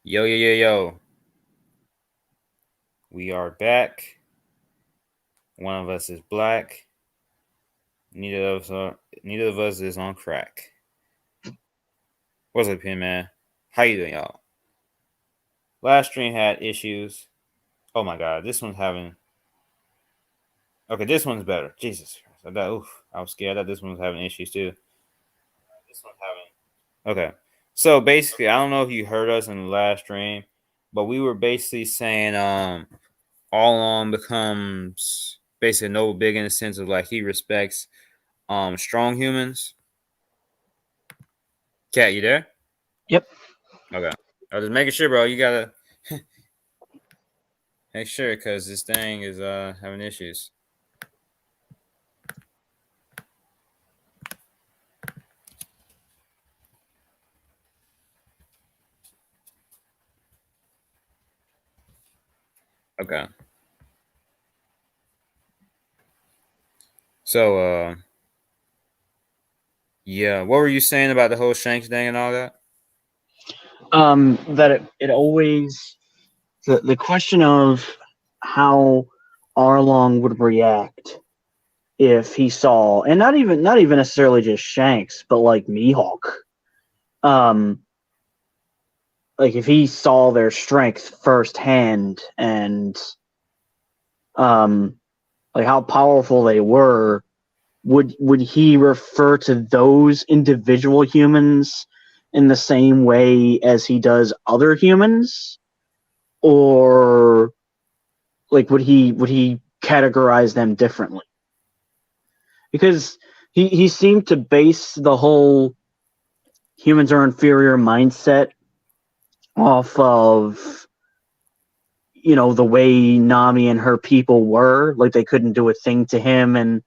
Yo, yo, yo, yo. We are back. One of us is black. Neither of us is on crack. What's up, Pin Man? How you doing, y'all? Last stream had issues. Oh my god, this one's having. Okay, this one's better. Jesus Christ. I was scared that this one was having issues too. This one's having. Okay. So basically, I don't know if you heard us in the last stream, but we were basically saying Arlong becomes basically no big in the sense of like he respects strong humans. Cat, you there? Yep. Okay. I was just making sure, bro. You gotta make sure because this thing is having issues. Okay. So yeah, what were you saying about the whole Shanks thing and all that? That it always the question of how Arlong would react if he saw, and not even necessarily just Shanks, but like Mihawk. Um, like if he saw their strength firsthand and um, like how powerful they were, would he refer to those individual humans in the same way as he does other humans? Or like would he categorize them differently? Because he seemed to base the whole humans are inferior mindset off of the way Nami and her people were, like they couldn't do a thing to him, and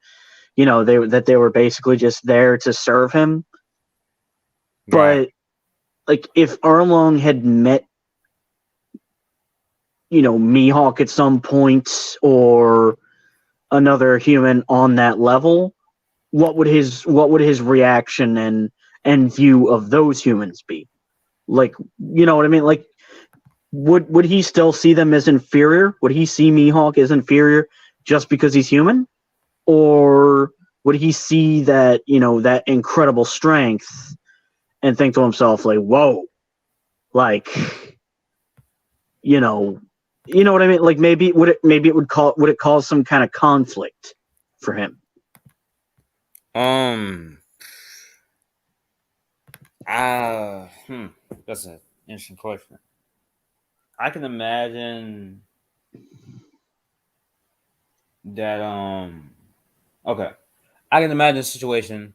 they were basically just there to serve him. Right. But like if Arlong had met Mihawk at some point, or another human on that level, what would his reaction and view of those humans be? Like, you know what I mean? Like, would he still see them as inferior? Would he see Mihawk as inferior just because he's human? Or would he see that incredible strength and think to himself like, whoa, like, you know you know what I mean? Like maybe it would cause some kind of conflict for him. Um. Ah. That's an interesting question. I can imagine that. Okay. I can imagine a situation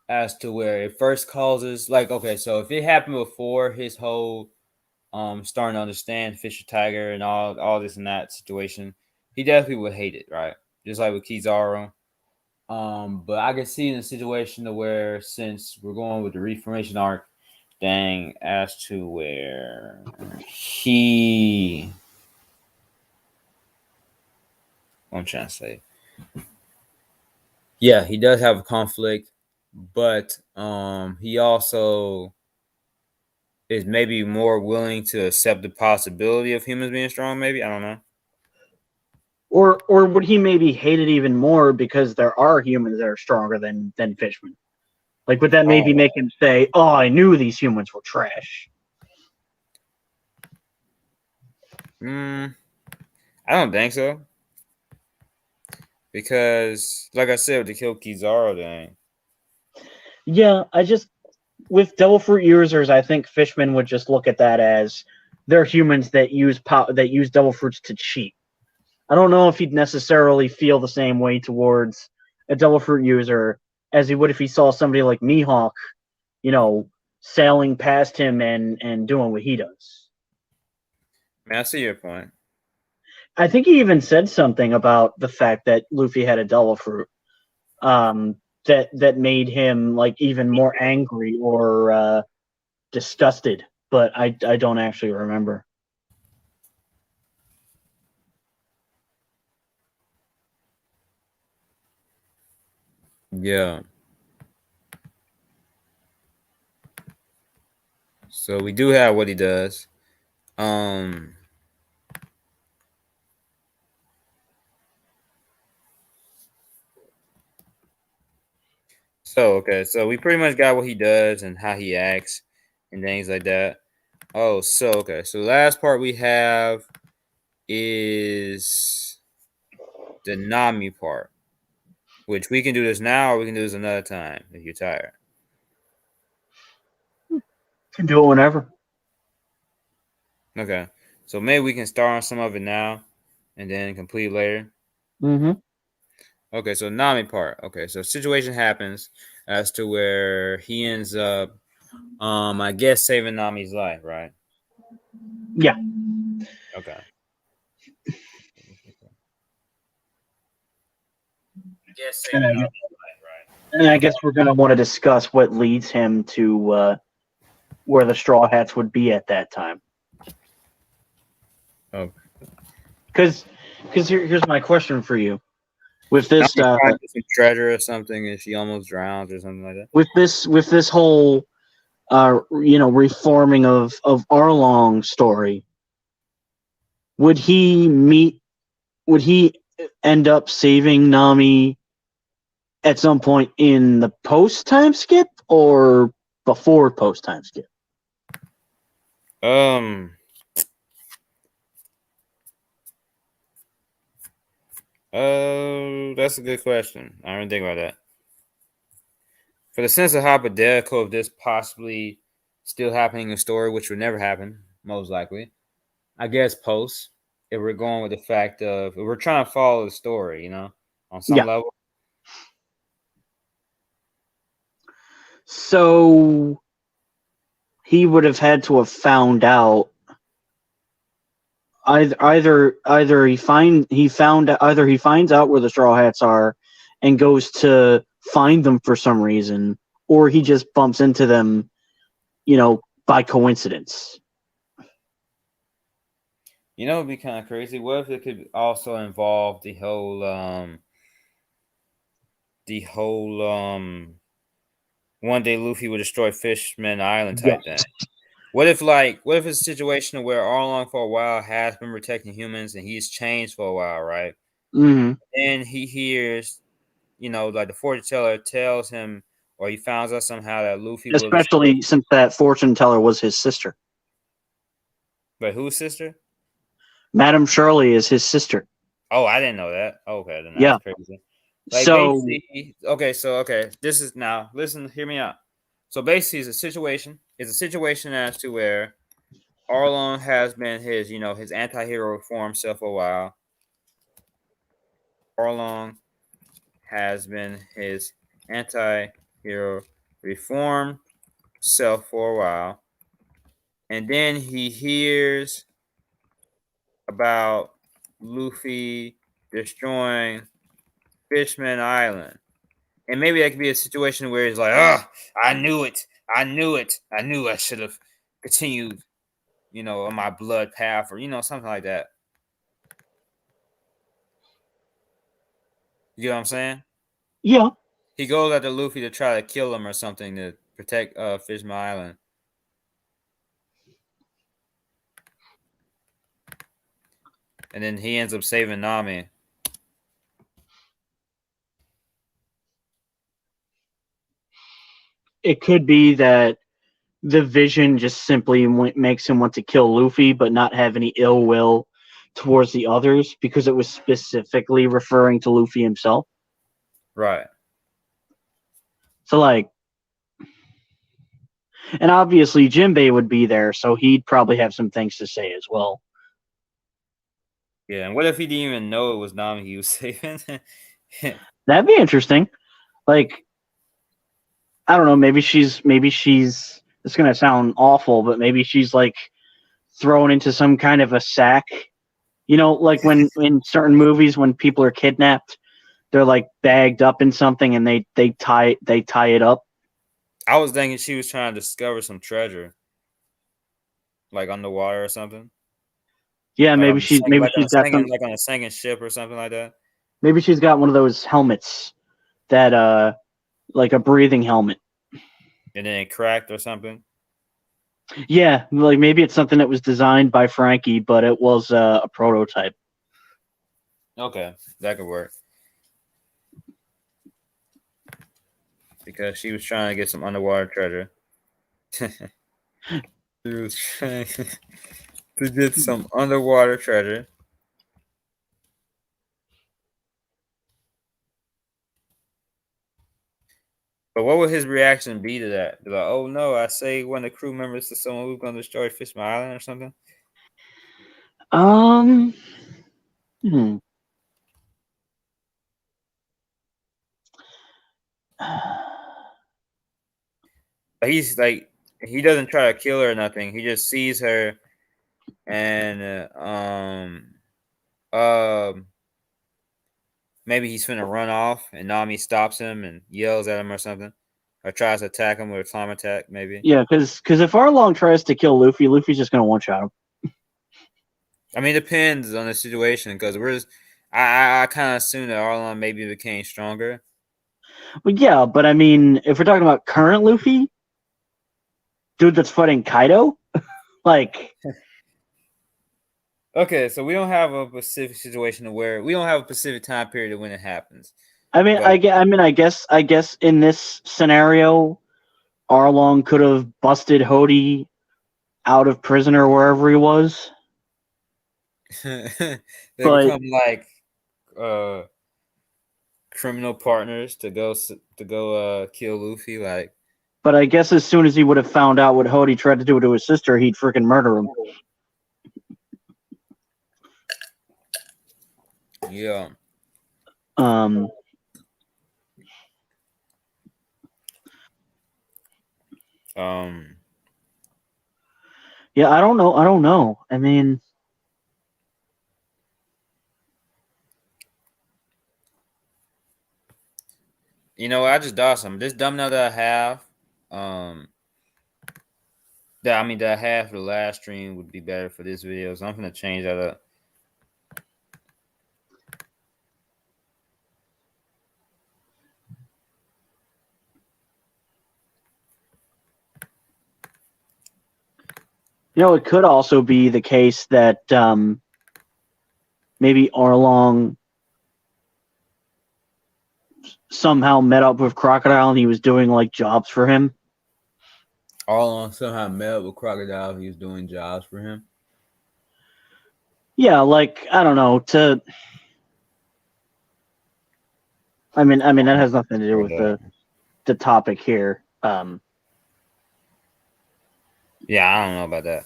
as to where it first causes like okay, so if it happened before his whole starting to understand Fisher Tiger and all this and that situation, he definitely would hate it, right? Just like with Kizaru. But I can see in a situation to where since we're going with the reformation arc thing as to where he what I'm trying to say. Yeah, he does have a conflict, but he also is maybe more willing to accept the possibility of humans being strong, maybe. I don't know. Or would he maybe hate it even more because there are humans that are stronger than Fishman? Like, would that maybe Oh. make him say, "Oh, I knew these humans were trash"? Mm, I don't think so. Because, like I said, with the kill Kizaru thing, Yeah, I just with devil fruit users, I think Fishman would just look at that as they're humans that use devil fruits to cheat. I don't know if he'd necessarily feel the same way towards a devil fruit user as he would if he saw somebody like Mihawk, you know, sailing past him and doing what he does. I mean, I see your point. I think he even said something about the fact that Luffy had a devil fruit, that made him like even more angry or disgusted. But I don't actually remember. Yeah. So we do have what he does. Um. So okay, so we pretty much got what he does and how he acts and things like that. Oh, so okay, so the last part we have is the Nami part, which we can do this now or we can do this another time if you're tired. Can do it whenever. Okay, so maybe we can start on some of it now and then complete later. Mm-hmm. Okay, so Nami part. Okay, so situation happens as to where he ends up, I guess saving Nami's life, right? Yeah. Okay. I guess And saving I guess, Nami's life, right? and I guess we're going to want to discuss what leads him to where the Straw Hats would be at that time. Oh, Because here's my question for you. With this Nami finds some treasure or something, and she almost drowns or something like that. with this whole reforming of Arlong story, would he meet would he end up saving Nami at some point in the post time skip or before post time skip? Um, that's a good question. I didn't think about that. For the sense of hypothetical of this possibly still happening in the story, which would never happen, most likely. I guess post. If we're going with the fact of if we're trying to follow the story, on some Yeah. level. So he would have had to have found out either he finds out where the Straw Hats are and goes to find them for some reason, or he just bumps into them, by coincidence. It'd be kind of crazy. What if it could also involve the whole one day Luffy would destroy Fishman Island Yes. type thing? What if it's a situation where Arlong for a while has been protecting humans and he's changed for a while, right? Mm-hmm. And he hears, like the fortune teller tells him, or he finds out somehow that Luffy will destroy. Especially since that fortune teller was his sister. But whose sister? Madame Shirley is his sister. Oh, I didn't know that. Okay, then that's Yeah. crazy. Like So basically, okay. This is now. Listen, hear me out. So basically, it's a situation as to where Arlong has been his anti-hero form self for a while. Arlong has been his anti-hero reform self for a while, and then he hears about Luffy destroying Fishman Island. And maybe that could be a situation where he's like, oh, I knew it. I knew it. I knew I should have continued, on my blood path or, something like that. You know what I'm saying? yeah, He goes after Luffy to try to kill him or something to protect Fishman Island. And then he ends up saving Nami. it could be that the vision just simply makes him want to kill Luffy, but not have any ill will towards the others because it was specifically referring to Luffy himself. Right. So, and obviously Jinbei would be there, so he'd probably have some things to say as well. Yeah, and what if he didn't even know it was Nami he was saving? That'd be interesting. Like, I don't know, maybe she's it's gonna sound awful, but maybe she's like thrown into some kind of a sack. Like when in certain movies when people are kidnapped, they're like bagged up in something and they tie it up. I was thinking she was trying to discover some treasure, like underwater or something. Yeah, Like maybe she's got some. like on a sinking ship or something like that. Maybe she's got one of those helmets that like a breathing helmet. And then it cracked or something. Yeah, like maybe it's something that was designed by Frankie, but it was a prototype. Okay, that could work. Because she was trying to get some underwater treasure. She was trying to get some underwater treasure. But what would his reaction be to that? Be like, oh no, I say one of the crew members to someone who's going to destroy Fishman Island or something? Um, hmm. But he's like, he doesn't try to kill her or nothing. He just sees her and um maybe he's finna run off and Nami stops him and yells at him or something. Or tries to attack him with a climb attack, maybe. Yeah, because if Arlong tries to kill Luffy, Luffy's just gonna one shot him. I mean, it depends on the situation because I kind of assume that Arlong maybe became stronger. But yeah, but I mean, if we're talking about current Luffy, dude that's fighting Kaido, like, Okay, so we don't have a specific situation where we don't have a specific time period of when it happens. I mean, But I guess in this scenario, Arlong could have busted Hody out of prison or wherever he was. they But become like uh criminal partners to go kill Luffy. Like, but I guess as soon as he would have found out what Hody tried to do to his sister, he'd freaking murder him. yeah, Um, um, yeah, I don't know. I don't know. I mean, I just done some this thumbnail that I have. Um, that I have for the last stream would be better for this video, so I'm gonna change that up. it could also be the case that maybe Arlong somehow met up with Crocodile and he was doing like jobs for him. Arlong somehow met up with Crocodile. He was doing jobs for him. Yeah, like I don't know. I mean that has nothing to do with the topic here. Yeah, I don't know about that.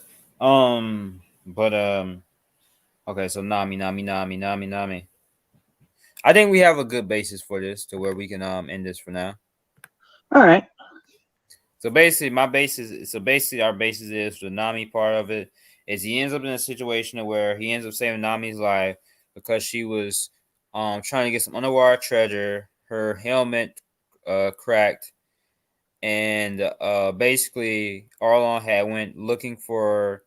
But okay, so Nami. I think we have a good basis for this to where we can end this for now. All right. So basically, our basis is the Nami part of it is he ends up in a situation where he ends up saving Nami's life because she was trying to get some underwater treasure. Her helmet cracked, and basically Arlong had went looking for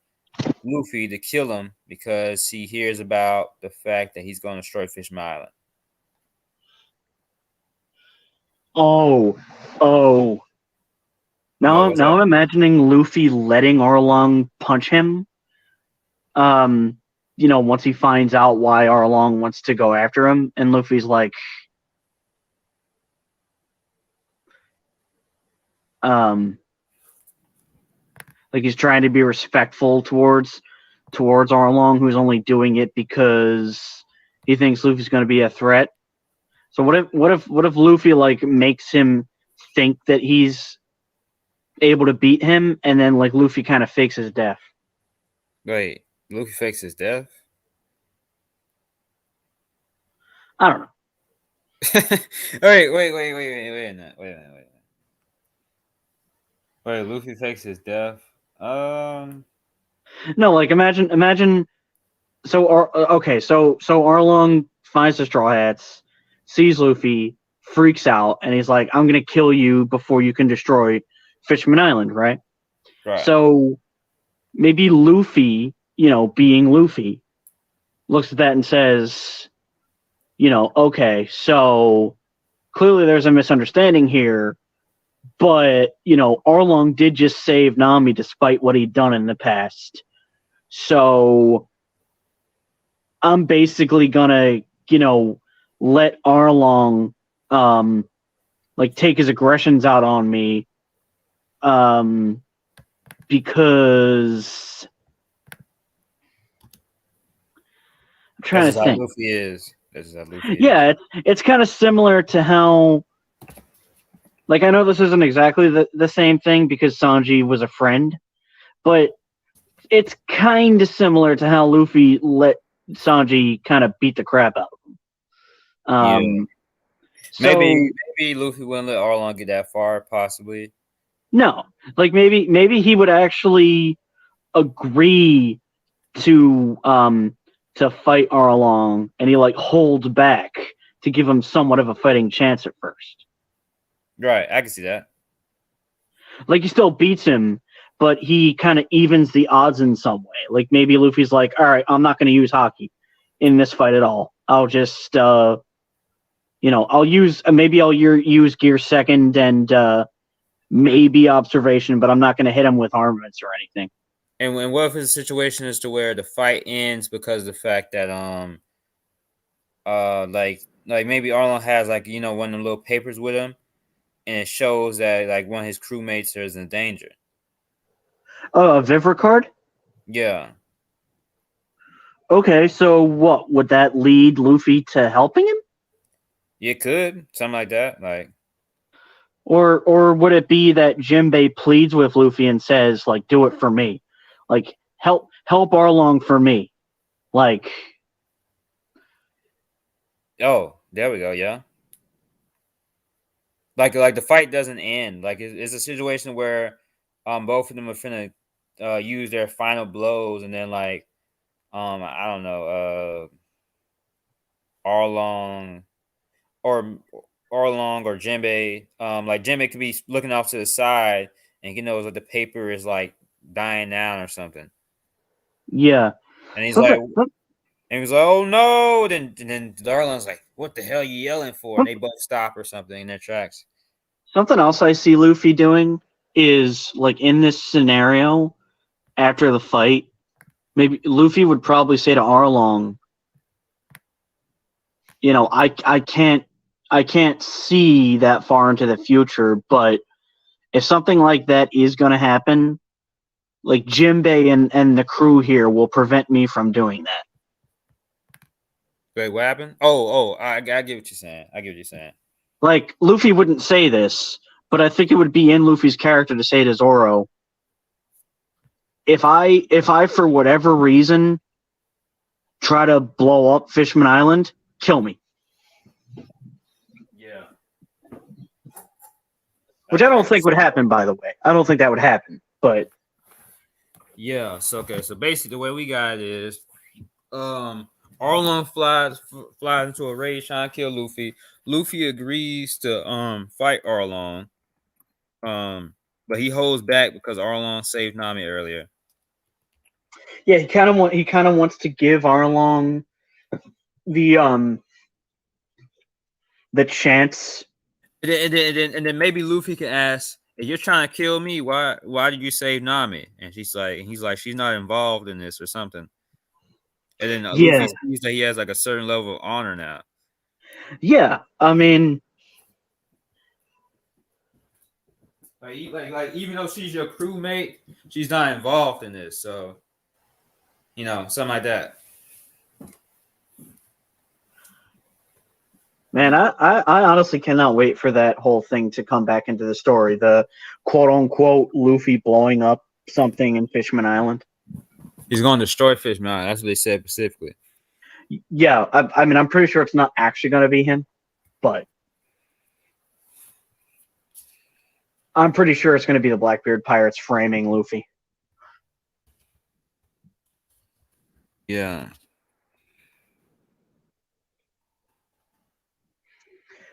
Luffy to kill him because he hears about the fact that he's going to destroy Fishman Island. Oh. What Now, was that? I'm imagining Luffy letting Arlong punch him. Once he finds out why Arlong wants to go after him, and Luffy's like, like he's trying to be respectful towards Arlong, who's only doing it because he thinks Luffy's going to be a threat. So what if Luffy like makes him think that he's able to beat him, and then like Luffy kind of fakes his death? Wait, Luffy fakes his death? I don't know. Wait a minute. Wait, Luffy fakes his death? No, like imagine. So Arlong finds the Straw Hats, sees Luffy, freaks out, and he's like, "I'm gonna kill you before you can destroy Fishman Island," right? Right. So maybe Luffy, being Luffy, looks at that and says, okay, so clearly there's a misunderstanding here. But, Arlong did just save Nami despite what he'd done in the past. So I'm basically gonna, let Arlong take his aggressions out on me. Because I'm trying That's to just how think. Luffy is. That's just how Luffy is. Yeah, it's kind of similar to how, I know this isn't exactly the same thing because Sanji was a friend, but it's kind of similar to how Luffy let Sanji kind of beat the crap out of him. Yeah. So Maybe Luffy wouldn't let Arlong get that far, possibly. no, maybe he would actually agree to fight Arlong, and he holds back to give him somewhat of a fighting chance at first. Right, I can see that. He still beats him, but he kind of evens the odds in some way. Maybe Luffy's like, all right, I'm not going to use Haki in this fight at all. I'll just, I'll use Gear Second and maybe Observation, but I'm not going to him with armaments or anything. And what if it's a situation is to where the fight ends because of the fact that maybe Arlong has one of them little papers with him, and it shows that one of his crewmates is in danger. Oh, a Vivre card? Yeah. Okay, so what would that lead Luffy to helping him? It could, something like that, Or would it be that Jinbei pleads with Luffy and says, do it for me, help Arlong for me, Oh, there we go. Yeah. Like the fight doesn't end. It's a situation where both of them are finna use their final blows, and then I don't know, Arlong or Jinbei. Jinbei could be looking off to the side and he knows the paper is dying down or something. Yeah. And he's like, oh no! Then Arlong's like, what the hell are you yelling for? And they both stop or something in their tracks. Something else I see Luffy doing is in this scenario, after the fight, maybe Luffy would probably say to Arlong, I can't see that far into the future, but if something like that is going to happen, Jinbei and the crew here will prevent me from doing that. Wait, what happened? Oh, I get what you're saying. Luffy wouldn't say this, but I think it would be in Luffy's character to say to Zoro, if I for whatever reason try to blow up Fishman Island, kill me. Yeah. Which I don't think would happen, by the way. I don't think that would happen, but yeah. So basically the way we got it is Arlong flies into a rage trying to kill Luffy. Luffy agrees to fight Arlong. But he holds back because Arlong saved Nami earlier. Yeah, he kind of wants to give Arlong the chance. And then maybe Luffy can ask, if you're trying to kill me, why did you save Nami? And he's like, she's not involved in this or something. And then Luffy sees that he has a certain level of honor now. Yeah, I mean, even though she's your crewmate, she's not involved in this. So, something like that. Man, I honestly cannot wait for that whole thing to come back into the story. The quote unquote Luffy blowing up something in Fishman Island. He's going to destroy Fishman Island. That's what they said specifically. Yeah, I mean, I'm pretty sure it's not actually going to be him, but I'm pretty sure it's going to be the Blackbeard Pirates framing Luffy. Yeah.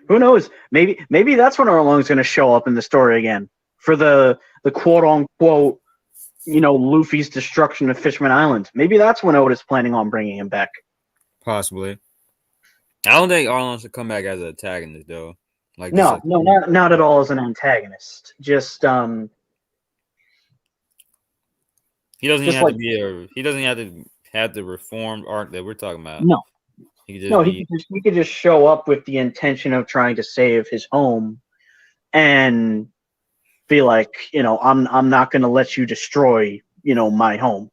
Who knows? Maybe that's when Arlong's going to show up in the story again for the quote unquote, Luffy's destruction of Fishman Island. Maybe that's when Oda's planning on bringing him back. Possibly. I don't think Arlong should come back as an antagonist though. Like just No, a no, not at all as an antagonist. he doesn't even Just have to like be he doesn't have the reformed arc that we're talking about. no, He could just no. be He could just show up with the intention of trying to save his home, and be like, I'm not going to let you destroy, my home.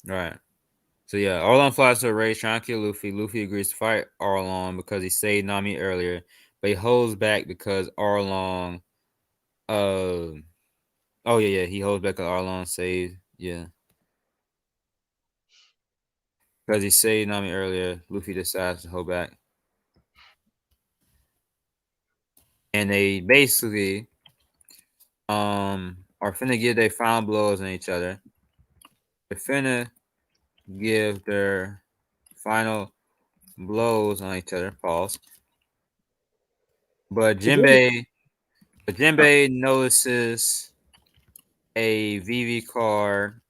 right. So yeah, Arlong flies to a race trying to kill Luffy. Luffy agrees to fight Arlong because he saved Nami earlier, but he holds back because Arlong. Uh, oh yeah, he holds back because Arlong saved. Yeah, because he saved Nami earlier, Luffy decides to hold back, and they basically are finna give their final blows on each other. They're finna give their final blows on each other. Pause. But Jinbei notices a VV car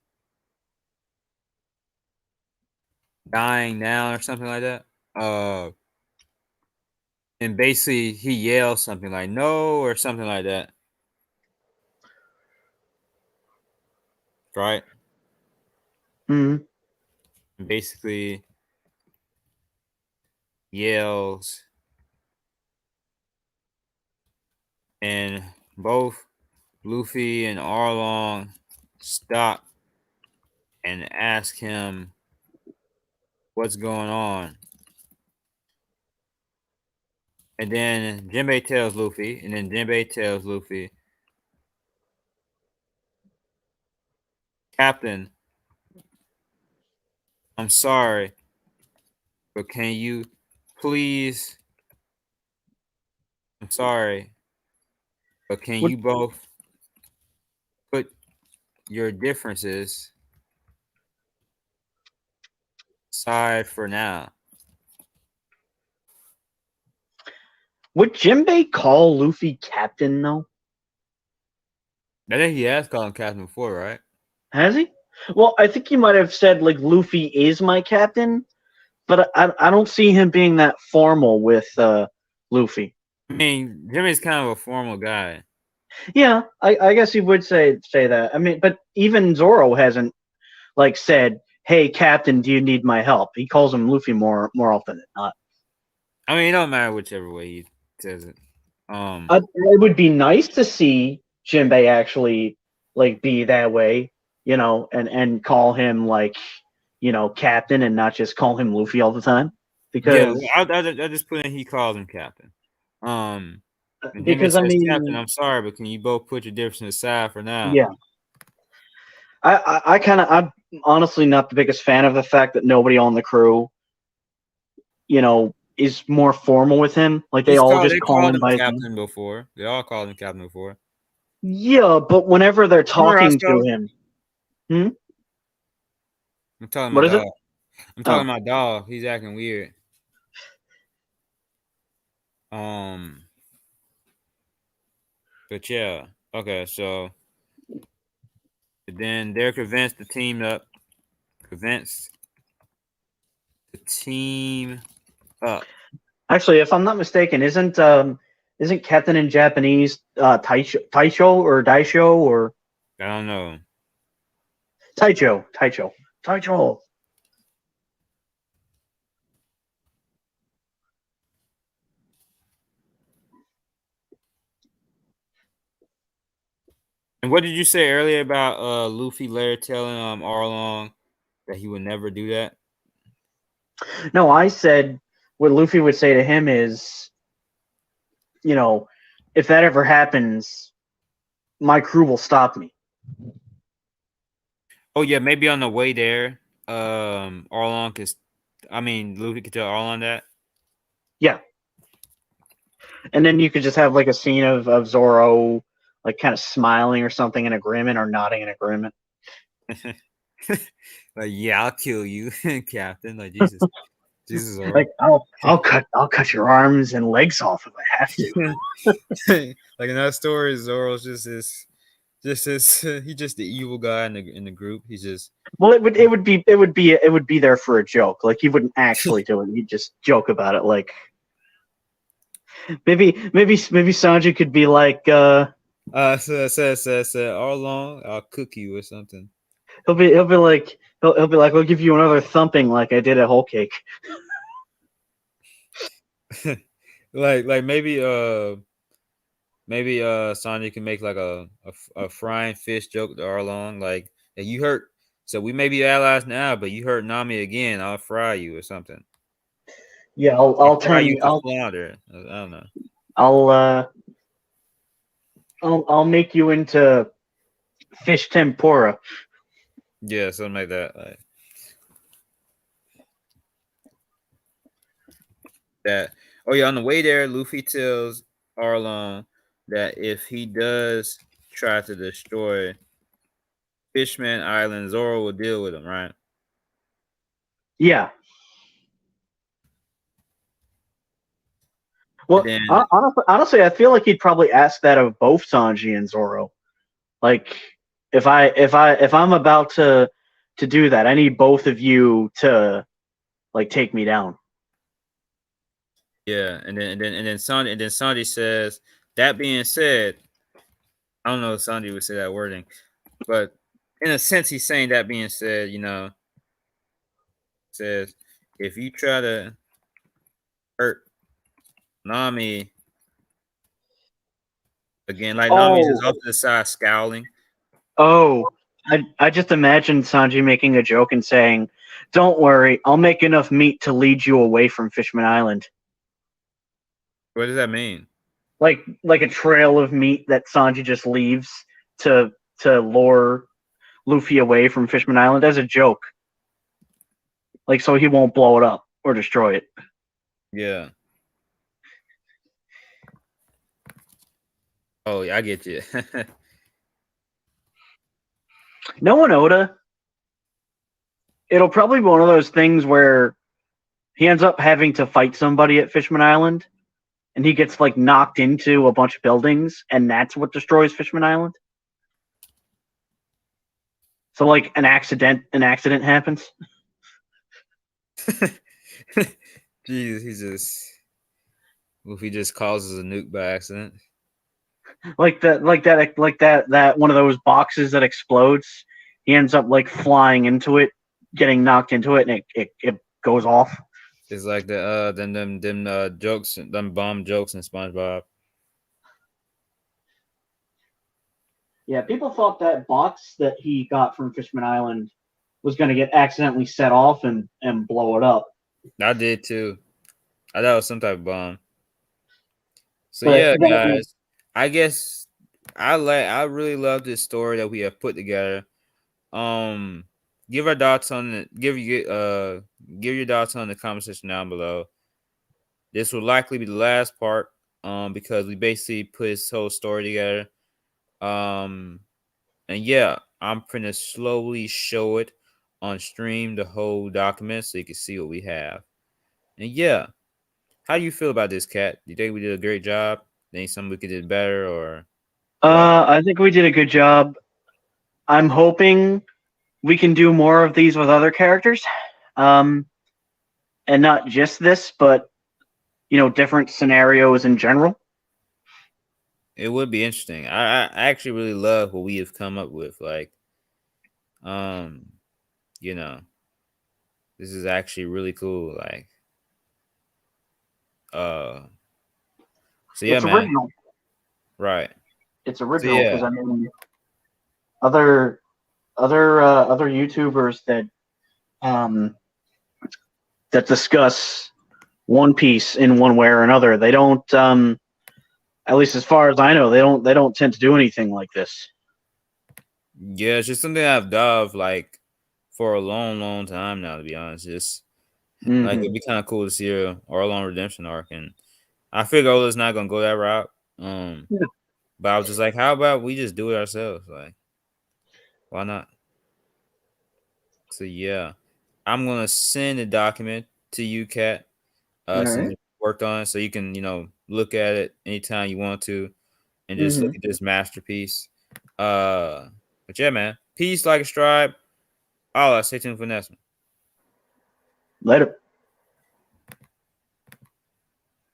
dying down or something like that. And basically he yells something like "no" or something like that. Right? Mm-hmm. And basically yells, and both Luffy and Arlong stop and ask him what's going on. And then Jinbei tells Luffy, and then Jinbei tells Luffy, Captain, I'm sorry, but can you please, I'm sorry, but can What you both put your differences aside for now? would Jinbei call Luffy captain though? I think he has called him Captain before, right? Has he? Well, I think he might have said like Luffy is my captain, but I don't see him being that formal with Luffy. I mean, Jimmy's kind of a formal guy. Yeah, I guess he would say that. I mean, but even Zoro hasn't like said, "Hey, Captain, do you need my help?" He calls him Luffy more often than not. I mean, it don't matter whichever way he says it. It would be nice to see Jinbei actually like be that way, and call him like, Captain, and not just call him Luffy all the time. Yeah, Because I just put in he calls him Captain. And Jimmy because I says, Captain, mean, I'm sorry, but can you both put your differences aside for now? yeah, I'm honestly not the biggest fan of the fact that nobody on the crew, is more formal with him. Like they all just They call called him him by his name. Captain before. They all called him Captain before. Yeah, but whenever they're Remember talking to Roscoe? him, I'm talking what about is it? dog. I'm talking Oh, about dog. He's acting weird. Um, but yeah. Okay, so then they're convinced to team up. Convinced to team up. actually, if I'm not mistaken, isn't Captain in Japanese Taicho or Daisho or I don't know. Taicho? And what did you say earlier about Luffy later telling Arlong that he would never do that? No, I said what Luffy would say to him is, you know, if that ever happens, my crew will stop me. Oh yeah, maybe on the way there, Arlong is. I mean, Luffy could tell Arlong that. Yeah, and then you could just have like a scene of Zoro like kind of smiling or something in agreement or nodding in agreement. Like, yeah, I'll kill you, Captain. Like Jesus, Jesus, Like Zoro. I'll cut your arms and legs off if I have to. Like in that story, Zoro's just this. He's just the evil guy in the group. He's just. Well, it would be there for a joke. Like he wouldn't actually do it. He'd just joke about it. Like maybe Sanji could be like Arlong, I'll cook you or something. he'll be like I'll give you another thumping like I did at Whole Cake. like maybe Sanji can make like a frying fish joke to Arlong, like, hey, you hurt, so we may be allies now, but you hurt Nami again, I'll fry you or something. Yeah, Or I'll fry turn you you to flounder. I don't know. I'll uh I'll make you into fish tempura. Yeah, something like that. Like that. Oh yeah, on the way there, Luffy tells Arlong that if he does try to destroy Fishman Island, Zoro will deal with him, right? Yeah. And Well, then honestly, I feel like he'd probably ask that of both Sanji and Zoro. Like, if I'm about to do that, I need both of you to like take me down. yeah, and then Sanji says, that being said, I don't know if Sanji would say that wording, but in a sense he's saying that being said, says if you try to hurt Nami again, like Nami's just Oh, off to the side scowling. oh, I just imagined Sanji making a joke and saying, "Don't worry, I'll make enough meat to lead you away from Fishman Island." What does that mean? Like a trail of meat that Sanji just leaves to to lure Luffy away from Fishman Island as a joke. Like so he won't blow it up or destroy it. Yeah. Oh yeah, I get you. No one Oda. It'll probably be one of those things where he ends up having to fight somebody at Fishman Island and he gets like knocked into a bunch of buildings and that's what destroys Fishman Island. So like an accident happens. Jeez, he just causes a nuke by accident. That one of those boxes that explodes. He ends up like flying into it, getting knocked into it, and it goes off. It's like the them jokes, them bomb jokes in SpongeBob. Yeah, people thought that box that he got from Fishman Island was going to get accidentally set off and blow it up. I did too. I thought it was some type of bomb. So But yeah, then, guys. I guess I really love this story that we have put together. Um give our thoughts on it. Give your thoughts on the comment section down below. This will likely be the last part, because we basically put this whole story together. Um and yeah, I'm gonna slowly show it on stream, the whole document, so you can see what we have. And yeah, how do you feel about this, Cat? Do you think we did a great job? Think something we could do better or what? I think we did a good job. I'm hoping we can do more of these with other characters, um, and not just this, but different scenarios in general. It would be interesting. I actually really love what we have come up with. Like, um, you know, this is actually really cool. Like, uh, so yeah, It's man. original. Right. It's So original because yeah, I mean, other YouTubers um, that discuss One Piece in one way or another, they don't. At least as far as I know, they don't tend to do anything like this. yeah, it's just something I've dove like for a long, long time now. To be honest, just like Mm-hmm. it'd be kind of cool to see a Arlong redemption arc, and I figure Ola's not gonna go that route. Yeah. But I was just like, how about we just do it ourselves? Like, why not? So yeah, I'm gonna send a document to you, Kat. All Since right. you worked on it, so you can look at it anytime you want to, and just Mm-hmm. look at this masterpiece. But yeah, man, peace, like a stripe. All I stay tuned for next one. Later.